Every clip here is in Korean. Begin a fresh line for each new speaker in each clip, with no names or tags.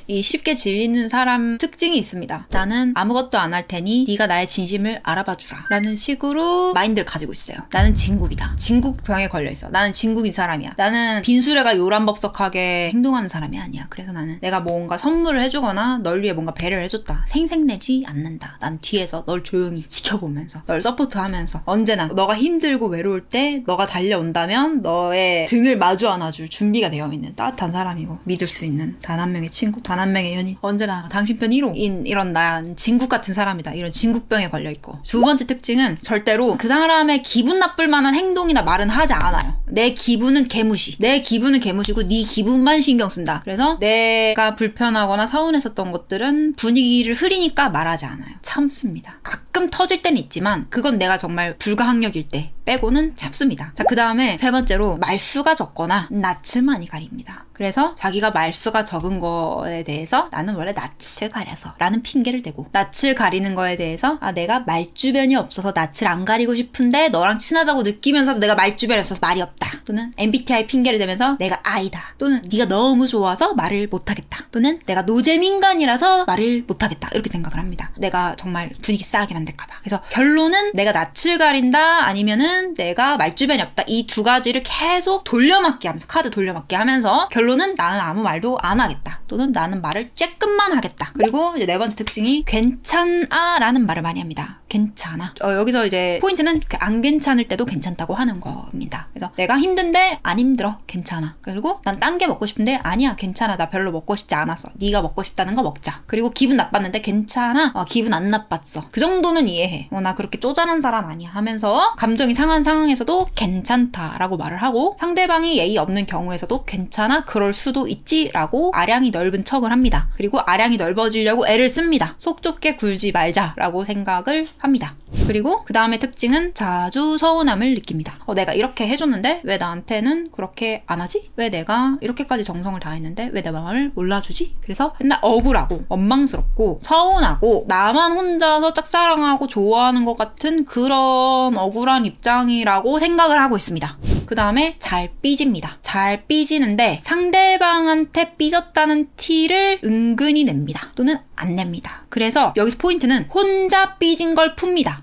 이 쉽게 질리는 사람 특징이 있습니다. 나는 아무것도 안 할 테니 네가 나의 진심을 알아봐주라 라는 식으로 마인드를 가지고 있어요. 나는 진국이다. 진국병에 걸려있어. 나는 진국인 사람이야. 나는 빈수레가 요란법석하게 행동하는 사람이 아니야. 그래서 나는 내가 뭔가 선물을 해주거나 널 위해 뭔가 배려를 해줬다. 생색내지 않는다. 난 뒤에서 널 조용히 지켜보면서 널 서포트하면서 언제나 너가 힘들고 외로울 때 너가 달려온다면 너의 등을 마주 안아줄 준비가 되어 있는 따뜻한 사람이고 믿을 수 있는 단 한 명의 친구, 단 한 명의 연인, 언제나 당신 편 1호인 이런 난 진국 같은 사람이다. 이런 진국병에 걸려있고. 두 번째 특징은 절대로 그 사람의 기분 나쁠 만한 행동이나 말은 하지 않아요. 내 기분은 개무시. 내 기분은 개무시고 네 기분만 신경 쓴다. 그래서 내가 불편하거나 서운했었던 것들은 분위기를 흐리니까 말하지 않아요. 참습니다. 가끔 터질 때는 있지만 그건 내가 정말 불가항력일 때 빼고는 참습니다. 자, 그 다음에 세 번째로 말수가 적거나 낯을 많이 가립니다. 그래서 자기가 말수가 적은 거에 대해서 나는 원래 낯을 가려서 라는 핑계를 대고, 낯을 가리는 거에 대해서 내가 말주변이 없어서 낯을 안 가리고 싶은데 너랑 친하다고 느끼면서도 내가 말주변이 없어서 말이 없다. 또는 MBTI 핑계를 대면서 내가 I다. 또는 네가 너무 좋아서 말을 못하겠다. 또는 내가 노잼인간이라서 말을 못하겠다. 이렇게 생각을 합니다. 내가 정말 분위기 싸하게 만들까봐. 그래서 결론은 내가 낯을 가린다 아니면은 내가 말주변이 없다. 이 두 가지를 계속 돌려막기 하면서, 카드 돌려막기 하면서 결론은 나는 아무 말도 안 하겠다. 또는 나는 말을 쬐끔만 하겠다. 그리고 이제 네 번째 특징이 괜찮아 라는 말을 많이 합니다. 괜찮아. 여기서 이제 포인트는 안 괜찮을 때도 괜찮다고 하는 겁니다. 그래서 내가 힘든데 안 힘들어. 괜찮아. 그리고 난 딴 게 먹고 싶은데 아니야. 괜찮아. 나 별로 먹고 싶지 않았어. 네가 먹고 싶다는 거 먹자. 그리고 기분 나빴는데 괜찮아. 기분 안 나빴어. 그 정도는 이해해. 나 그렇게 쪼잔한 사람 아니야 하면서 감정이 상한 상황에서도 괜찮다라고 말을 하고, 상대방이 예의 없는 경우에서도 괜찮아. 그럴 수도 있지 라고 아량이 넓은 척을 합니다. 그리고 아량이 넓어지려고 애를 씁니다. 속 좁게 굴지 말자라고 생각을 합니다. 그리고 그 다음에 특징은 자주 서운함을 느낍니다. 내가 이렇게 해줬는데 왜 나한테는 그렇게 안 하지? 왜 내가 이렇게까지 정성을 다했는데 왜 내 마음을 몰라주지? 그래서 맨날 억울하고 원망스럽고 서운하고 나만 혼자서 짝사랑하고 좋아하는 것 같은 그런 억울한 입장이라고 생각을 하고 있습니다. 그 다음에 잘 삐집니다. 잘 삐지는데 상대방한테 삐졌다는 티를 은근히 냅니다. 또는 안 냅니다. 그래서 여기서 포인트는 혼자 삐진 걸 풉니다.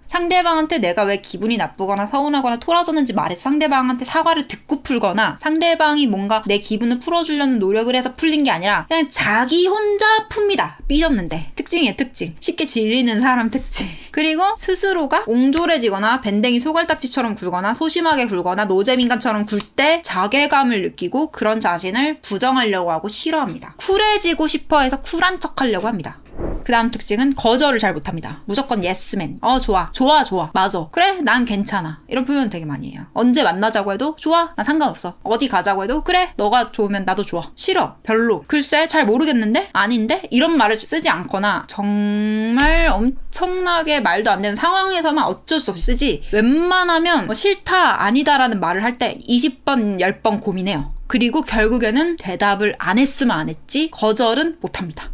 상대방한테 내가 왜 기분이 나쁘거나 서운하거나 토라졌는지 말해서 상대방한테 사과를 듣고 풀거나 상대방이 뭔가 내 기분을 풀어주려는 노력을 해서 풀린 게 아니라 그냥 자기 혼자 풉니다. 삐졌는데. 특징이에요, 특징. 쉽게 질리는 사람 특징. 그리고 스스로가 옹졸해지거나 밴댕이 소갈딱지처럼 굴거나 소심하게 굴거나 노잼인간처럼 굴 때 자괴감을 느끼고 그런 자신을 부정하려고 하고 싫어합니다. 쿨해지고 싶어 해서 쿨한 척 하려고 합니다. 그 다음 특징은 거절을 잘 못합니다. 무조건 예스맨. 좋아. 좋아. 맞아. 그래? 난 괜찮아. 이런 표현 되게 많이 해요. 언제 만나자고 해도 좋아. 난 상관없어. 어디 가자고 해도 그래. 너가 좋으면 나도 좋아. 싫어. 별로. 글쎄 잘 모르겠는데? 아닌데? 이런 말을 쓰지 않거나 정말 엄청나게 말도 안 되는 상황에서만 어쩔 수 없이 쓰지, 웬만하면 싫다, 아니다라는 말을 할 때 20번, 10번 고민해요. 그리고 결국에는 대답을 안 했으면 안 했지 거절은 못합니다.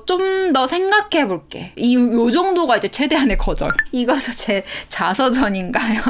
좀 더 생각해 볼게. 요 정도가 이제 최대한의 거절. 이것도 제 자서전인가요?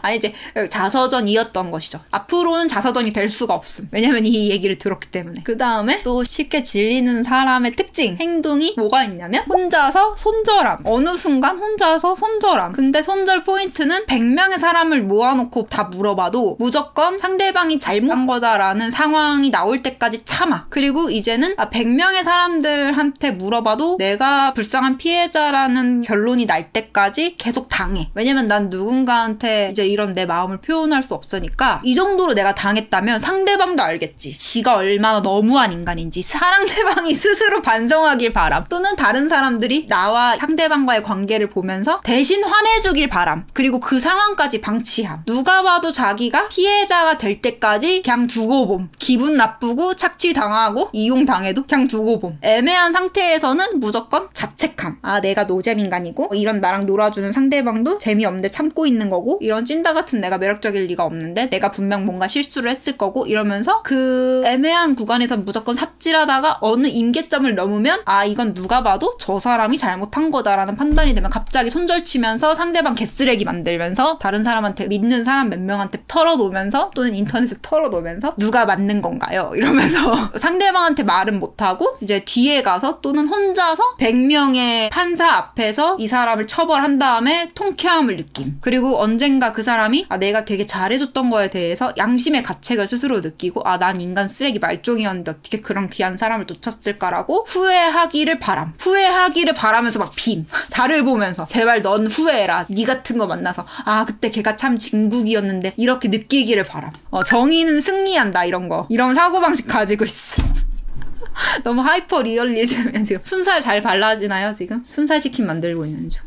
아니, 이제 자서전이었던 것이죠. 앞으로는 자서전이 될 수가 없음. 왜냐면 이 얘기를 들었기 때문에. 그 다음에 또 쉽게 질리는 사람의 특징, 행동이 뭐가 있냐면 혼자서 손절함. 어느 순간 혼자서 손절함. 근데 손절 포인트는 100명의 사람을 모아놓고 다 물어봐도 무조건 상대방이 잘못한 거다라는 상황이 나올 때까지 참아. 그리고 이제는 100명의 사람들한테 물어봐도 내가 불쌍한 피해자라는 결론이 날 때까지 계속 당해. 왜냐면 난 누군가한테 이제 이런 내 마음을 표현할 수 없으니까 이 정도로 내가 당했다면 상대방도 알겠지. 지가 얼마나 너무한 인간인지 상대방이 스스로 반성하길 바람. 또는 다른 사람들이 나와 상대방과의 관계를 보면서 대신 화내주길 바람. 그리고 그 상황까지 방치함. 누가 봐도 자기가 피해자가 될 때까지 그냥 두고 봄. 기분 나쁘고 착취당하고 이용당해도 그냥 두고 봄. 애매한 상태에서는 무조건 자책함. 아, 내가 노잼 인간이고 이런 나랑 놀아주는 상대방도 재미없는데 참고 있는 거고 이런 찐따 같은 내가 매력적일 리가 없는데 내가 분명 뭔가 실수를 했을 거고 이러면서 그 애매한 구간에서 무조건 삽질하다가 어느 임계점을 넘으면 아, 이건 누가 봐도 저 사람이 잘못한 거다라는 판단이 되면 갑자기 손절치면서 상대방 개쓰레기 만들면서 다른 사람한테 믿는 사람 몇 명한테 털어놓으면서 또는 인터넷에 털어놓으면서 누가 맞는 건가요? 이러면서 상대방한테 말은 못하고 이제 뒤에 가서 또는 혼자서 100명의 판사 앞에서 이 사람을 처벌한 다음에 통쾌함을 느낌. 그리고 언젠가 그 사람이 아, 내가 되게 잘해줬던 거에 대해서 양심의 가책을 스스로 느끼고 아, 난 인간 쓰레기 말종이었는데 어떻게 그런 귀한 사람을 놓쳤을까라고 후회하기를 바라면서 막 빔. 달을 보면서 제발 넌 후회해라. 니 같은 거 만나서 아, 그때 걔가 참 진국이었는데 이렇게 느끼기를 바람. 정의는 승리한다 이런 거. 이런 사고방식 가지고 있어. 너무 하이퍼 리얼리즘이야 지금. 순살 잘 발라지나요 지금? 순살 치킨 만들고 있는 중.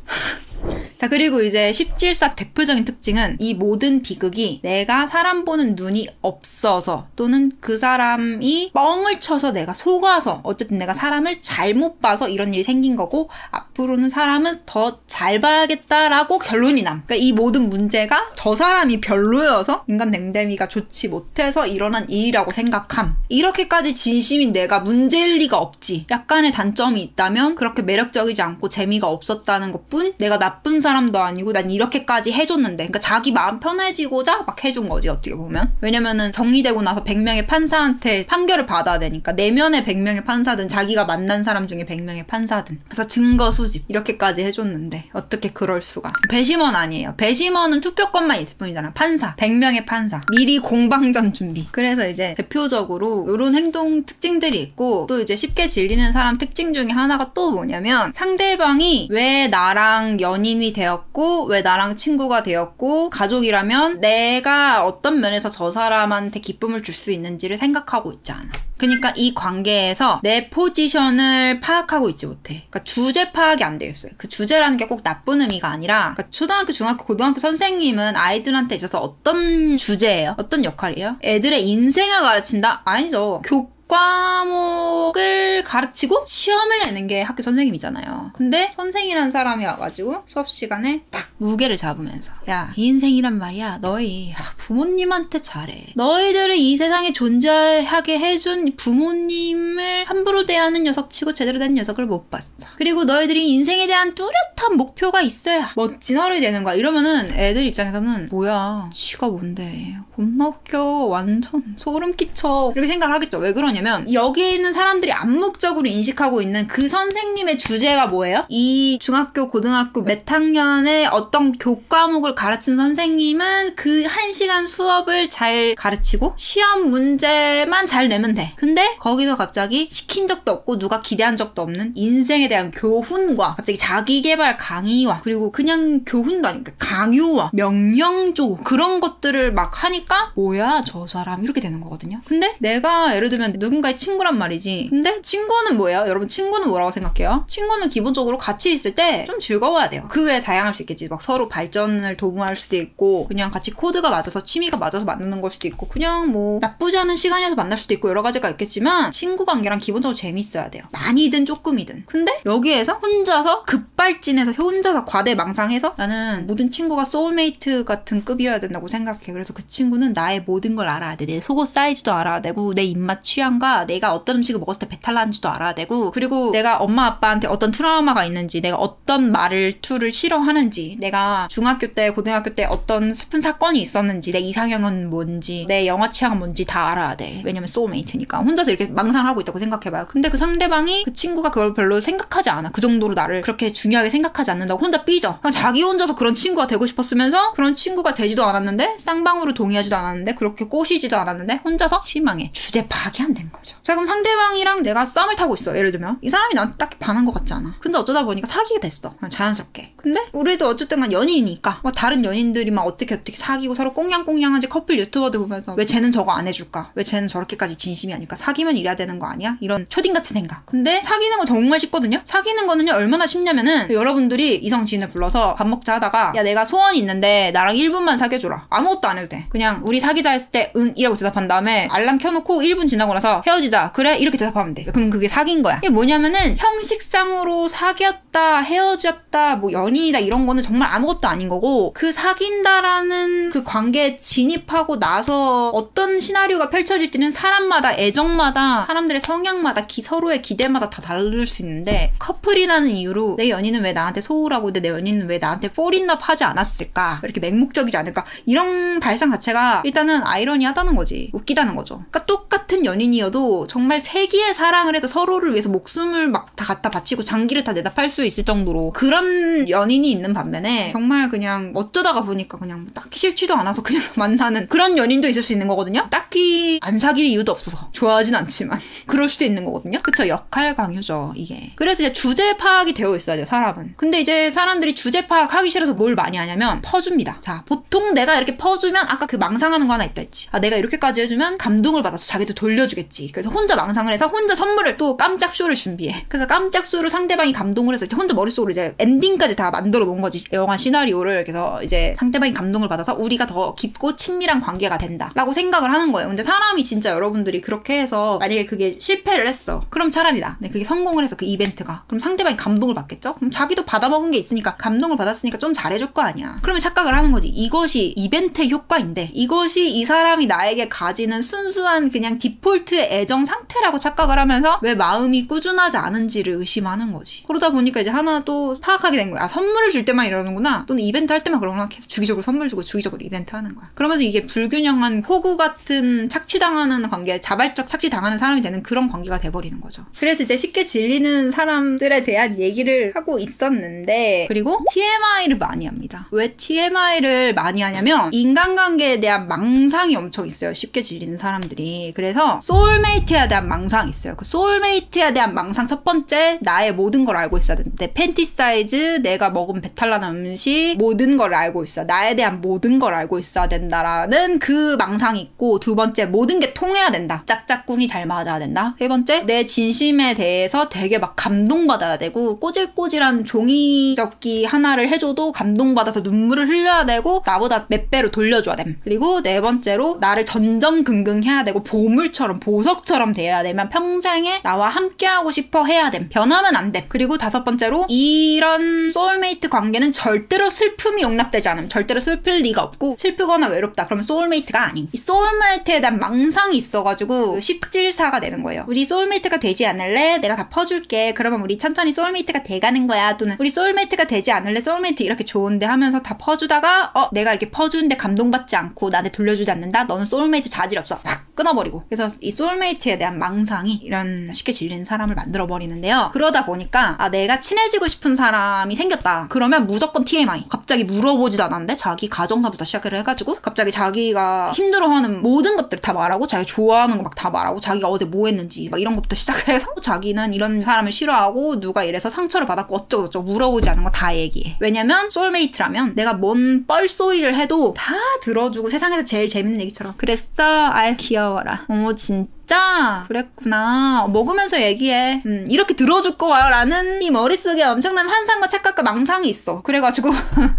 자, 그리고 이제 17사 대표적인 특징은 이 모든 비극이 내가 사람 보는 눈이 없어서 또는 그 사람이 뻥을 쳐서 내가 속아서 어쨌든 내가 사람을 잘못 봐서 이런 일이 생긴 거고 앞으로는 사람은 더 잘 봐야겠다라고 결론이 남. 그러니까 이 모든 문제가 저 사람이 별로여서 인간 댕댕이가 좋지 못해서 일어난 일이라고 생각함. 이렇게까지 진심인 내가 문제일 리가 없지. 약간의 단점이 있다면 그렇게 매력적이지 않고 재미가 없었다는 것뿐 내가 나쁜 사람도 아니고 난 이렇게까지 해줬는데 그러니까 자기 마음 편해지고자 막 해준 거지 어떻게 보면. 왜냐면은 정리되고 나서 100명의 판사한테 판결을 받아야 되니까 내면에 100명의 판사든 자기가 만난 사람 중에 100명의 판사든 그래서 증거 수집 이렇게까지 해줬는데 어떻게 그럴 수가. 배심원 아니에요. 배심원은 투표권만 있을 뿐이잖아. 판사 100명의 판사 미리 공방전 준비. 그래서 이제 대표적으로 이런 행동 특징들이 있고 또 이제 쉽게 질리는 사람 특징 중에 하나가 또 뭐냐면 상대방이 왜 나랑 연인이 되었고 왜 나랑 친구가 되었고 가족이라면 내가 어떤 면에서 저 사람한테 기쁨을 줄 수 있는지를 생각하고 있지 않아. 그러니까 이 관계에서 내 포지션을 파악하고 있지 못해. 그러니까 주제 파악이 안 되어 있어요. 그 주제라는 게 꼭 나쁜 의미가 아니라 그러니까 초등학교, 중학교, 고등학교 선생님은 아이들한테 있어서 어떤 주제예요? 어떤 역할이에요? 애들의 인생을 가르친다? 아니죠. 과목을 가르치고 시험을 내는 게 학교 선생님이잖아요. 근데 선생이라는 사람이 와가지고 수업 시간에 딱 무게를 잡으면서 야, 이 인생이란 말이야. 너희 부모님한테 잘해. 너희들을 이 세상에 존재하게 해준 부모님을 함부로 대하는 녀석치고 제대로 된 녀석을 못 봤어. 그리고 너희들이 인생에 대한 뚜렷한 목표가 있어야 멋진 어른이 되는 거야. 이러면은 애들 입장에서는 뭐야, 지가 뭔데, 겁나 웃겨, 완전 소름 끼쳐, 이렇게 생각을 하겠죠. 왜 그러냐면 여기에 있는 사람들이 암묵적으로 인식하고 있는 그 선생님의 주제가 뭐예요? 이 중학교, 고등학교 몇 학년에 어떤 교과목을 가르친 선생님은 그 1시간 수업을 잘 가르치고 시험 문제만 잘 내면 돼. 근데 거기서 갑자기 시킨 적도 없고 누가 기대한 적도 없는 인생에 대한 교훈과 갑자기 자기계발 강의와 그리고 그냥 교훈도 아니니까 강요와 명령조 그런 것들을 막 하니까 뭐야 저 사람 이렇게 되는 거거든요. 근데 내가 예를 들면 누군가의 친구란 말이지. 근데 친구는 뭐예요? 여러분 친구는 뭐라고 생각해요? 친구는 기본적으로 같이 있을 때 좀 즐거워야 돼요. 그 외에 다양할 수 있겠지. 막 서로 발전을 도모할 수도 있고 그냥 같이 코드가 맞아서 취미가 맞아서 만나는 걸 수도 있고 그냥 뭐 나쁘지 않은 시간이어서 만날 수도 있고 여러 가지가 있겠지만 친구 관계랑 기본적으로 재밌어야 돼요. 많이든 조금이든. 근데 여기에서 혼자서 급발진해서 혼자서 과대망상해서 나는 모든 친구가 소울메이트 같은 급이어야 된다고 생각해. 그래서 그 친구는 나의 모든 걸 알아야 돼. 내 속옷 사이즈도 알아야 되고 내 입맛 취향과 내가 어떤 음식을 먹었을 때 배탈 나는지도 알아야 되고 그리고 내가 엄마 아빠한테 어떤 트라우마가 있는지 내가 어떤 말투를 싫어하는지 내가 중학교 때 고등학교 때 어떤 슬픈 사건이 있었는지 내 이상형은 뭔지 내 영화 취향은 뭔지 다 알아야 돼. 왜냐면 소울메이트니까. 혼자서 이렇게 망상하고 있다고 생각해봐요. 근데 그 상대방이 그 친구가 그걸 별로 생각하지 않아. 그 정도로 나를 그렇게 중요하게 생각하지 않는다고 혼자 삐져. 그냥 자기 혼자서 그런 친구가 되고 싶었으면서 그런 친구가 되지도 않았는데 쌍방으로 동의하지도 않았는데 그렇게 꼬시지도 않았는데 혼자서 실망해. 주제 파악이 안 된 거죠. 자, 그럼 상대방이랑 내가 썸을 타고 있어. 예를 들면 이 사람이 나한테 딱히 반한 것 같지 않아. 근데 어쩌다 보니까 사귀게 됐어. 자연스럽게. 근데 우리도 어쨌든 어쨌든 연인이니까 뭐 다른 연인들이 막 어떻게 사귀고 서로 꽁냥꽁냥한지 커플 유튜버들 보면서 왜 쟤는 저거 안 해줄까? 왜 쟤는 저렇게까지 진심이 아닐까? 사귀면 이래야 되는 거 아니야? 이런 초딩 같은 생각. 근데 사귀는 거 정말 쉽거든요? 사귀는 거는요 얼마나 쉽냐면은 여러분들이 이성 지인을 불러서 밥 먹자 하다가 야 내가 소원이 있는데 나랑 1분만 사귀어줘라. 아무것도 안 해도 돼. 그냥 우리 사귀자 했을 때 응 이라고 대답한 다음에 알람 켜놓고 1분 지나고 나서 헤어지자. 그래? 이렇게 대답하면 돼. 그럼 그게 사귄 거야. 이게 뭐냐면은 형식상으로 사귀었다 헤어졌다 뭐 연인이다 이런 거는 정말 아무것도 아닌 거고 그 사귄다라는 그 관계에 진입하고 나서 어떤 시나리오가 펼쳐질지는 사람마다 애정마다 사람들의 성향마다 서로의 기대마다 다 다를 수 있는데 커플이라는 이유로 내 연인은 왜 나한테 소홀하고 내 연인은 왜 나한테 fall 하지 않았을까? 왜 이렇게 맹목적이지 않을까? 이런 발상 자체가 일단은 아이러니하다는 거지. 웃기다는 거죠. 그러니까 똑같은 연인이어도 정말 세기의 사랑을 해서 서로를 위해서 목숨을 막 다 갖다 바치고 장기를 다 내다 팔 수 있을 정도로 그런 연인이 있는 반면에 정말 그냥 어쩌다가 보니까 그냥 딱히 싫지도 않아서 그냥 만나는 그런 연인도 있을 수 있는 거거든요. 딱히 안 사귈 이유도 없어서 좋아하진 않지만 그럴 수도 있는 거거든요. 그쵸? 역할 강요죠 이게. 그래서 이제 주제 파악이 되어 있어야 돼요 사람은. 근데 이제 사람들이 주제 파악하기 싫어서 뭘 많이 하냐면 퍼줍니다. 자 보통 내가 이렇게 퍼주면 아까 그 망상하는 거 하나 있다 했지. 아 내가 이렇게까지 해주면 감동을 받아서 자기도 돌려주겠지. 그래서 혼자 망상을 해서 혼자 선물을 또 깜짝 쇼를 준비해. 그래서 깜짝 쇼를 상대방이 감동을 해서 이제 혼자 머릿속으로 이제 엔딩까지 다 만들어 놓은 거지. 영화 시나리오를. 그래서 이제 상대방이 감동을 받아서 우리가 더 깊고 친밀한 관계가 된다 라고 생각을 하는 거예요. 근데 사람이 진짜 여러분들이 그렇게 해서 만약에 그게 실패를 했어. 그럼 차라리 네, 그게 성공을 해서 그 이벤트가. 그럼 상대방이 감동을 받겠죠? 그럼 자기도 받아먹은 게 있으니까 감동을 받았으니까 좀 잘해줄 거 아니야. 그러면 착각을 하는 거지. 이것이 이벤트의 효과인데 이것이 이 사람이 나에게 가지는 순수한 그냥 디폴트의 애정 상태라고 착각을 하면서 왜 마음이 꾸준하지 않은지를 의심하는 거지. 그러다 보니까 이제 하나 또 파악하게 된 거야. 아 선물을 줄 때만 이러는구나. 또는 이벤트 할 때만 그러구나. 계속 주기적으로 선물 주고 주기적으로 이벤트 하는 거야. 그러면서 이게 불균형한 호구 같은 착취당하는 관계, 자발적 착취당하는 사람이 되는 그런 관계가 돼버리는 거죠. 그래서 이제 쉽게 질리는 사람들에 대한 얘기를 하고 있었는데 그리고 TMI를 많이 합니다. 왜 TMI를 많이 하냐면 인간관계에 대한 망상이 엄청 있어요. 쉽게 질리는 사람들이. 그래서 소울메이트에 대한 망상이 있어요. 그 소울메이트에 대한 망상 첫 번째 나의 모든 걸 알고 있어야 된다. 내 팬티 사이즈, 내가 먹은 배탈 나는 음식 모든 걸 알고 있어. 나에 대한 모든 걸 알고 있어야 된다라는 그 망상이 있고 두 번째 모든 게 통해야 된다. 짝짝꿍이 잘 맞아야 된다. 세 번째 내 진심에 대해서 되게 막 감동받아야 되고 꼬질꼬질한 종이 접기 하나를 해줘도 감동받아서 눈물을 흘려야 되고 나보다 몇 배로 돌려줘야 됨. 그리고 네 번째로 나를 전전긍긍 해야 되고 보물처럼 보석처럼 돼야 되면 평생에 나와 함께하고 싶어 해야 됨. 변하면 안 됨. 그리고 다섯 번째로 이런 소울메이트 관계는 절대로 슬픔이 용납되지 않음. 절대로 슬플 리가 없고 슬프거나 외롭다. 그러면 소울메이트가 아님. 이 소울메이트에 대한 망상이 있어가지고 십질사가 되는 거예요. 우리 소울메이트가 되지 않을래? 내가 다 퍼줄게. 그러면 우리 천천히 소울메이트가 돼가는 거야. 또는 우리 소울메이트가 되지 않을래? 소울메이트 이렇게 좋은데 하면서 다 퍼주다가 내가 이렇게 퍼주는데 감동받지 않고 나한테 돌려주지 않는다? 너는 소울메이트 자질 없어. 팍 끊어버리고. 그래서 이 소울메이트에 대한 망상이 이런 쉽게 질리는 사람을 만들어버리는데요. 그러다 보니까 내가 친해지고 싶은 사람이 생겼다. 그러면 무조건 TMI. 갑자기 물어보지도 않았는데 자기 가정사부터 시작을 해가지고 갑자기 자기가 힘들어하는 모든 것들을 다 말하고 자기 좋아하는 거 막 다 말하고 자기가 어제 뭐 했는지 막 이런 것부터 시작을 해서 자기는 이런 사람을 싫어하고 누가 이래서 상처를 받았고 어쩌고저쩌고 물어보지 않은 거 다 얘기해. 왜냐면 소울메이트라면 내가 뭔 뻘소리를 해도 다 들어주고 세상에서 제일 재밌는 얘기처럼 그랬어? 아유 귀여워라. 진짜? 그랬구나. 먹으면서 얘기해. 이렇게 들어줄 거야 라는 이 머릿속에 엄청난 환상과 착각과 망상이 있어. 그래가지고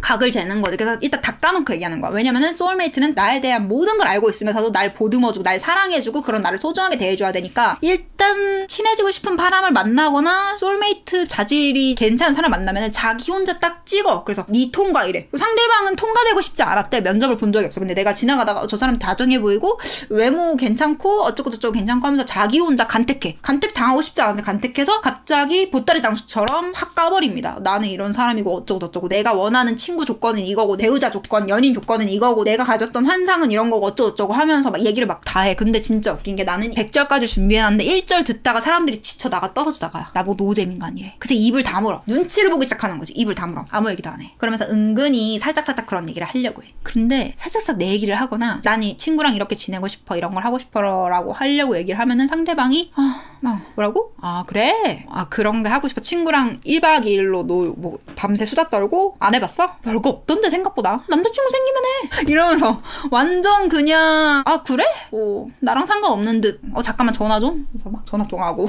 각을 재는 거지. 그래서 일단 다 까놓고 얘기하는 거야. 왜냐면은 소울메이트는 나에 대한 모든 걸 알고 있으면서도 날 보듬어주고 날 사랑해주고 그런 나를 소중하게 대해줘야 되니까 일단 친해지고 싶은 사람을 만나거나 소울메이트 자질이 괜찮은 사람 만나면은 자기 혼자 딱 찍어. 그래서 니 통과 이래. 상대방은 통과되고 싶지 않았대. 면접을 본 적이 없어. 근데 내가 지나가다가 저 사람 다정해 보이고 외모 괜찮고 어쩌고저쩌고 괜찮고 하면서 자기 혼자 간택해. 간택 당하고 싶지 않은데 간택해서 갑자기 보따리 장수처럼 확 까버립니다. 나는 이런 사람이고 어쩌고저쩌고 내가 원하는 친구 조건은 이거고 배우자 조건, 연인 조건은 이거고 내가 가졌던 환상은 이런 거고 어쩌고저쩌고 하면서 막 얘기를 막 다 해. 근데 진짜 웃긴 게 나는 100절까지 준비해놨는데 1절 듣다가 사람들이 지쳐 나가 떨어지다가 나보고 노잼인가 아니래. 그래서 입을 다물어. 눈치를 보기 시작하는 거지. 입을 다물어. 아무 얘기도 안 해. 그러면서 은근히 살짝살짝 그런 얘기를 하려고 해. 근데 살짝살짝 내 얘기를 하거나 난 이 친구랑 이렇게 지내고 싶어 이런 걸 하고 싶어 라고 하려고 얘기를 하면은 상대방이 뭐라고? 아 그래? 아 그런 게 하고 싶어. 친구랑 1박 2일로 뭐 밤새 수다 떨고? 안 해봤어? 별거 없던데 생각보다. 남자친구 생기면 해. 이러면서 완전 그냥 아 그래? 나랑 상관없는 듯. 잠깐만 전화 좀. 그래서 막 전화 통화하고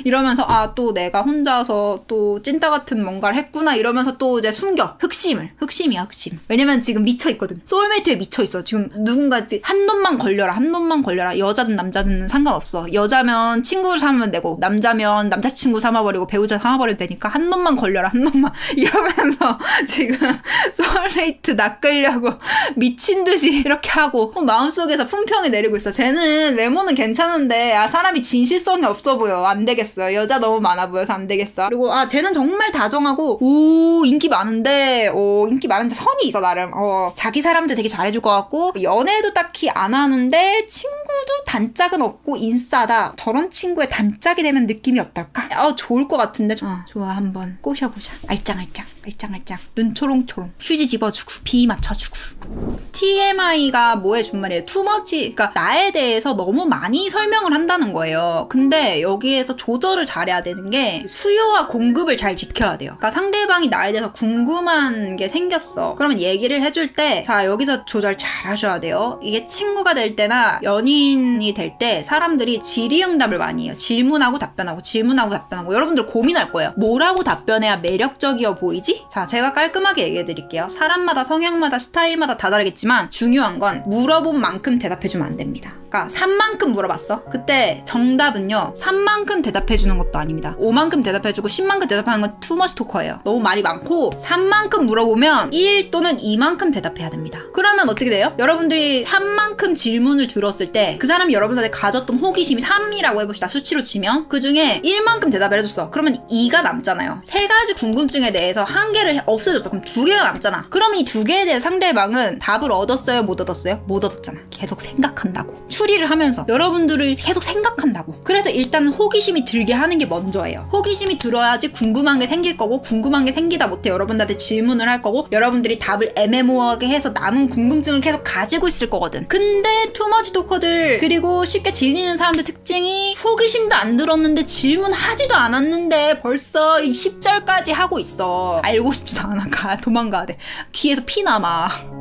이러면서 아 또 내가 혼자서 또 찐따 같은 뭔가를 했구나 이러면서 또 이제 숨겨. 흑심이야 흑심. 왜냐면 지금 미쳐있거든. 소울메이트에 미쳐있어. 지금 누군가 한 놈만 걸려라. 여자든 남자든 상관없어. 여자면 친구를 삼으면 되고 남자면 남자친구 삼아버리고 배우자 삼아버리면 되니까 한 놈만 걸려라. 한 놈만. 이러면서 지금 소울메이트 낚으려고 미친듯이 이렇게 하고 마음속에서 품평이 내리고 있어. 쟤는 외모는 괜찮은데 사람이 진실성이 없어 보여. 안 되겠어. 여자 너무 많아 보여서 안 되겠어. 그리고 쟤는 정말 다정하고 인기 많은데 선이 있어 나름. 자기 사람한테 되게 잘해줄 것 같고 연애도 딱히 안 하는데 친구도 단짝은 없고 인싸다. 저런 친구의 단짝이 되면 느낌이 어떨까? 좋을 것 같은데. 좋아 한번 꼬셔보자. 알짱알짱. 눈 초롱초롱. 휴지 집어주고 비 맞춰주고. TMI가 뭐 해준 말이에요? 투머치. 그러니까 나에 대해서 너무 많이 설명을 한다는 거예요. 근데 여기에서 조절을 잘해야 되는 게 수요와 공급을 잘 지켜야 돼요. 그러니까 상대방이 나에 대해서 궁금한 게 생겼어. 그러면 얘기를 해줄 때 자 여기서 조절 잘 하셔야 돼요. 이게 친구가 될 때나 연인이 될 때 사람들이 질의응답을 많이 해요. 질문하고 답변하고 여러분들 고민할 거예요. 뭐라고 답변해야 매력적이어 보이지? 자 제가 깔끔하게 얘기해 드릴게요. 사람마다 성향마다 스타일마다 다 다르겠지만 중요한 건 물어본 만큼 대답해주면 안 됩니다. 그러니까 3만큼 물어봤어. 그때 정답은요 3만큼 대답해주는 것도 아닙니다. 5만큼 대답해주고 10만큼 대답하는 건 투머치 토커예요. 너무 말이 많고 3만큼 물어보면 1 또는 2만큼 대답해야 됩니다. 그러면 어떻게 돼요? 여러분들이 3만큼 질문을 들었을 때 그 사람이 여러분들한테 가졌던 호기심이 3이라고 해봅시다. 수치로 치면 그 중에 1만큼 대답을 해줬어. 그러면 2가 남잖아요. 3가지 궁금증에 대해서 1개를 없애줬어. 그럼 2개가 남잖아. 그럼 이 2개에 대해 상대방은 답을 얻었어요? 못 얻었어요? 못 얻었잖아. 계속 생각한다고. 추리를 하면서 여러분들을 계속 생각한다고. 그래서 일단 호기심이 들게 하는 게 먼저예요. 호기심이 들어야지 궁금한 게 생길 거고 궁금한 게 생기다 못해 여러분들한테 질문을 할 거고 여러분들이 답을 애매모호하게 해서 남은 궁금증을 계속 가지고 있을 거거든. 근데 투머치 토커들 그리고 쉽게 질리는 사람들 특징이 호기심도 안 들었는데 질문하지도 않았는데 벌써 10절까지 하고 있어. 알고 싶지도 않아. 도망가야 돼. 귀에서 피 남아.